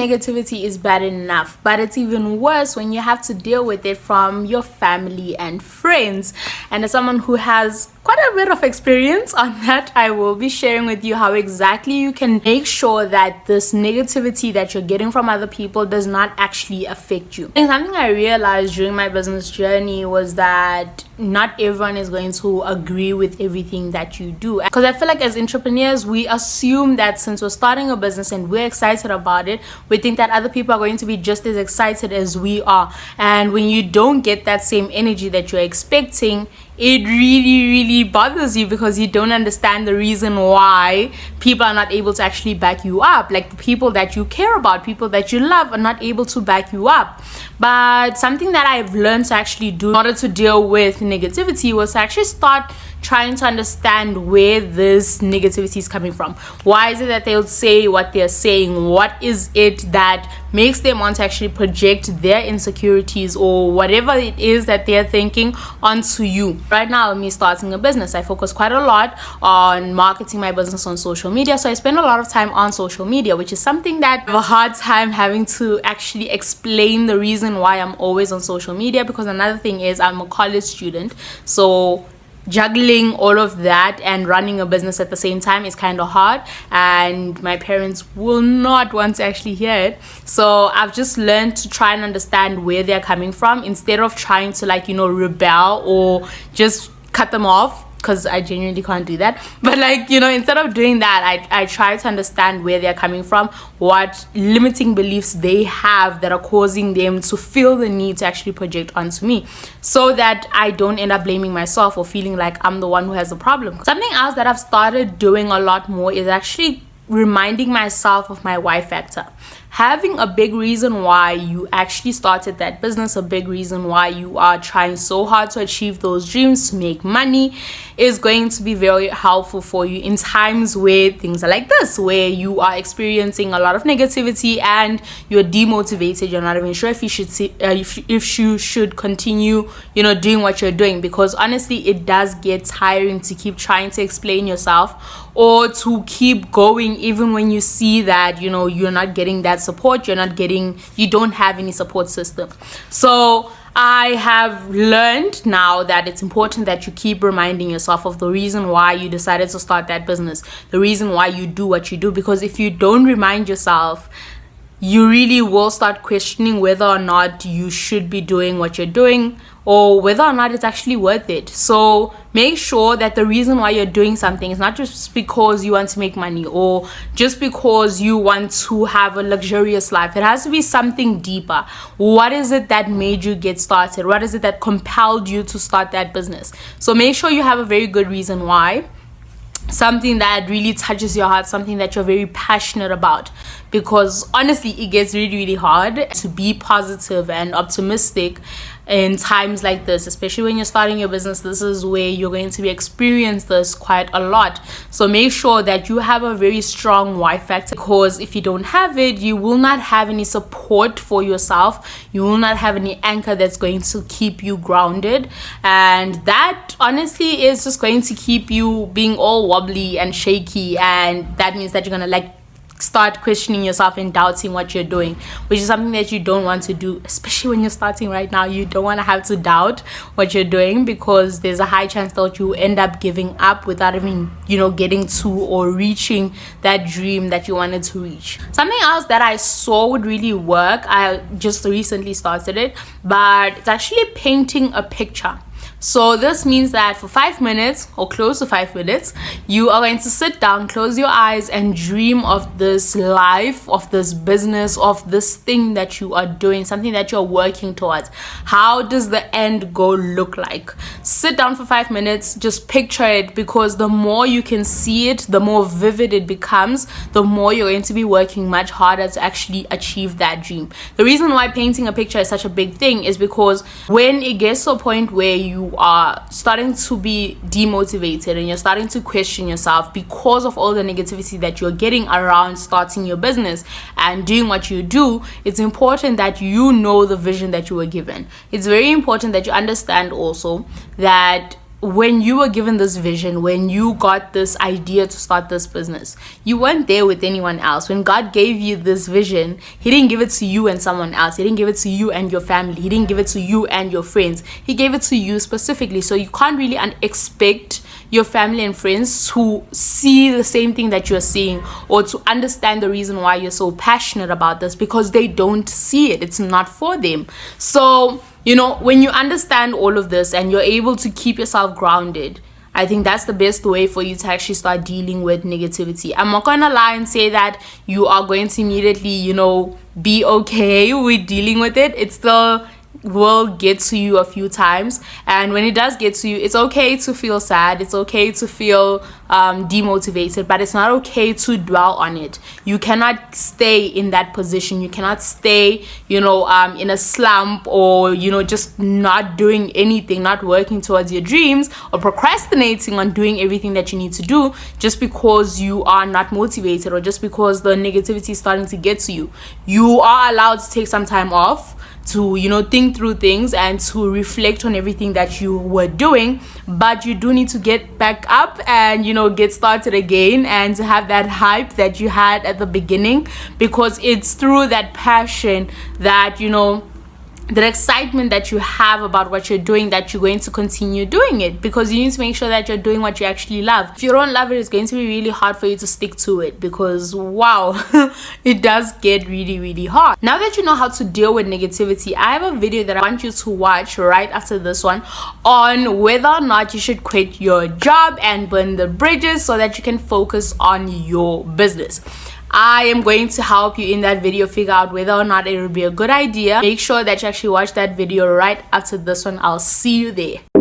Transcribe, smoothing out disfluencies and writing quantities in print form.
negativity is bad enough, but it's even worse when you have to deal with it from your family and friends. And as someone who has quite a bit of experience on that, I will be sharing with you how exactly you can make sure that this negativity that you're getting from other people does not actually affect you. And something I realized during my business journey was that not everyone is going to agree with everything that you do, because I feel like as entrepreneurs we assume that since we're starting a business and we're excited about it, we think that other people are going to be just as excited as we are. And when you don't get that same energy that you're expecting, it really bothers you, because you don't understand the reason why people are not able to actually back you up. Like the people that you care about, people that you love, are not able to back you up. But something that I've learned to actually do in order to deal with negativity was to actually start trying to understand where this negativity is coming from. Why is it that they'll say what they're saying? What is it that makes them want to actually project their insecurities or whatever it is that they're thinking onto you? Right now, me starting a business, I focus quite a lot on marketing my business on social media. So I spend a lot of time on social media, which is something that I have a hard time having to actually explain the reason why I'm always on social media, because another thing is I'm a college student. So juggling all of that and running a business at the same time is kind of hard, and my parents will not want to actually hear it. So I've just learned to try and understand where they're coming from, instead of trying to rebel or just cut them off, because I genuinely can't do that. But instead of doing that, I try to understand where they're coming from, what limiting beliefs they have that are causing them to feel the need to actually project onto me, so that I don't end up blaming myself or feeling like I'm the one who has the problem. Something else that I've started doing a lot more is actually reminding myself of my why factor. Having a big reason why you actually started that business, a big reason why you are trying so hard to achieve those dreams, to make money, is going to be very helpful for you in times where things are like this, where you are experiencing a lot of negativity and you're demotivated. You're not even sure if you should if you should continue doing what you're doing, because honestly it does get tiring to keep trying to explain yourself or to keep going, even when you see that you're not getting that support, you don't have any support system. So I have learned now that it's important that you keep reminding yourself of the reason why you decided to start that business, the reason why you do what you do, because if you don't remind yourself, you really will start questioning whether or not you should be doing what you're doing, or whether or not it's actually worth it. So make sure that the reason why you're doing something is not just because you want to make money or just because you want to have a luxurious life. It has to be something deeper. What is it that made you get started? What is it that compelled you to start that business? So make sure you have a very good reason why, something that really touches your heart, something that you're very passionate about. Because honestly, it gets really hard to be positive and optimistic in times like this, especially when you're starting your business. This is where you're going to be experiencing this quite a lot. So make sure that you have a very strong why factor, because if you don't have it, you will not have any support for yourself. You will not have any anchor that's going to keep you grounded, and that honestly is just going to keep you being all wobbly and shaky, and that means that you're gonna start questioning yourself and doubting what you're doing, which is something that you don't want to do, especially when you're starting right now. You don't want to have to doubt what you're doing, because there's a high chance that you end up giving up without even getting to or reaching that dream that you wanted to reach. Something else that I saw would really work, I just recently started it, but it's actually painting a picture. So this means that for 5 minutes or close to 5 minutes, you are going to sit down, close your eyes, and dream of this life, of this business, of this thing that you are doing, something that you're working towards. How does the end goal look like? Sit down for 5 minutes, just picture it, because the more you can see it, the more vivid it becomes, the more you're going to be working much harder to actually achieve that dream. The reason why painting a picture is such a big thing is because when it gets to a point where you are starting to be demotivated and you're starting to question yourself because of all the negativity that you're getting around starting your business and doing what you do, it's important that you know the vision that you were given. It's very important that you understand also that when you were given this vision, when you got this idea to start this business, you weren't there with anyone else. When God gave you this vision, He didn't give it to you and someone else. He didn't give it to you and your family. He didn't give it to you and your friends. He gave it to you specifically. So you can't really expect your family and friends to see the same thing that you're seeing, or to understand the reason why you're so passionate about this, because they don't see it. It's not for them. So, you know, when you understand all of this and you're able to keep yourself grounded, I think that's the best way for you to actually start dealing with negativity. I'm not gonna lie and say that you are going to immediately, you know, be okay with dealing with it. It still will get to you a few times, and when it does get to you, it's okay to feel sad, it's okay to feel demotivated, but it's not okay to dwell on it. You cannot stay in that position. You cannot stay, you know, in a slump, or, you know, just not doing anything, not working towards your dreams, or procrastinating on doing everything that you need to do just because you are not motivated, or just because the negativity is starting to get to you. You are allowed to take some time off to, you know, think through things and to reflect on everything that you were doing, but you do need to get back up and, you know, get started again, and to have that hype that you had at the beginning, because it's through that passion that, you know, the excitement that you have about what you're doing, that you're going to continue doing it, because you need to make sure that you're doing what you actually love. If you don't love it, it's going to be really hard for you to stick to it, because wow, it does get really, really hard. Now that you know how to deal with negativity, I have a video that I want you to watch right after this one on whether or not you should quit your job and burn the bridges so that you can focus on your business. I am going to help you in that video figure out whether or not it would be a good idea. Make sure that you actually watch that video right after this one. I'll see you there.